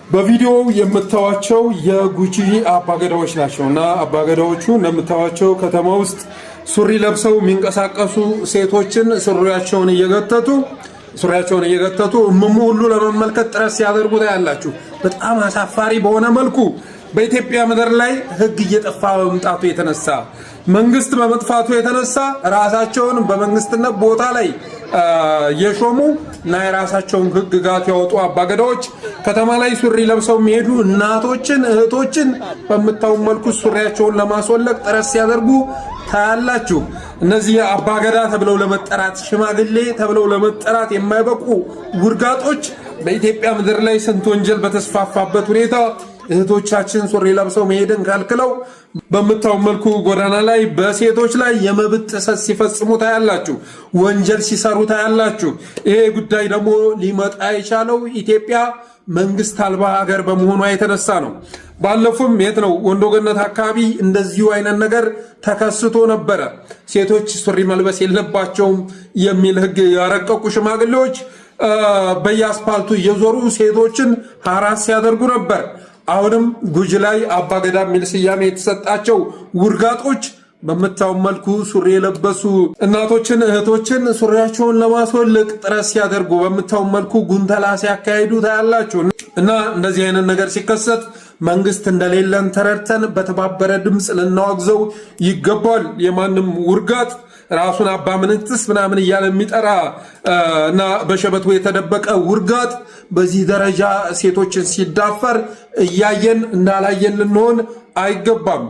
በቪዲዮ የምታዋቸው የጉጂ አባገዳዎች ናቸውና አባገዳዎቹ እንደምታዋቸው ከተማ ውስጥ ሱሪ ለብሰው የሚንቀሳቀሱ ሴቶችን ሱሪያቸውን እየገተቱ እምሙ ሁሉ ለመመልከት ጥረት ሲያደርጉ ታያላችሁ። በጣም አሳፋሪ በሆነ መልኩ በኢትዮጵያ ምድር ላይ ህግ እየጠፋ በመምጣቱ የተነሳ መንግስት በመጥፋቱ የተነሳ ራሳቸውን በመንግስትነት ቦታ ላይ የሾሙ እና የራሳቸውን ህግጋት ያወጡ አባገዳዎች ከተማ ላይ ሱሪ ለብሰው የሚሄዱ እናቶችን እህቶችን በመታው መልኩ ሱሪያቸውን ለማስወለቅ ጥረት ሲያደርጉ ታያላችሁ። እነዚህ አባገዳ ተብለው ለመጠራት ሽማግሌ ተብለው ለመጠራት የማይበቁ ውርጋጦች በኢትዮጵያ ምድር ላይ ስንት ወንጀል በተስፋፋበት ሁኔታ እህቶቻችን ሱሪ ለብሰው መሄድን ካልክለው በመታው መልኩ ጎዳና ላይ በሴቶች ላይ የመብት ጥሰት ሲፈጽሙ ታያላችሁ። ወንጀል ሲሰሩ ታያላችሁ። ይሄ ጉዳይ ደግሞ ሊመጣ የቻለው ኢትዮጵያ መንግስት አልባ ሀገር በመሆኗ የተነሳ ነው። ባለፉም የት ነው ወንዶ ገነት አካባቢ እንደዚሁ አይነት ነገር ተከስቶ ነበረ። ሴቶች ሱሪ መልበስ የለባቸውም የሚል ህግ ያረቀቁ ሽማግሌዎች በየአስፓልቱ እየዞሩ ሴቶችን ሐራስ ሲያደርጉ ነበር። አሁንም ጉጂ ላይ አባገዳ የሚል ስያሜ የተሰጣቸው ውርጋጦች በመታው መልኩ ሱሪ የለበሱ እናቶችን እህቶችን ሱሪያቸውን ለማስወለቅ ጥረት ሲያደርጉ በመታው መልኩ ጉንተላ ሲያካሂዱ ታያላችሁ። እና እንደዚህ አይነት ነገር ሲከሰት መንግስት እንደሌለን ተረድተን በተባበረ ድምፅ ልናወግዘው ይገባል። የማንም ውርጋጥ ራሱን አባ ምንትስ ምናምን እያለ የሚጠራ እና በሸበቱ የተደበቀ ውርጋጥ በዚህ ደረጃ ሴቶችን ሲዳፈር እያየን እንዳላየን ልንሆን አይገባም።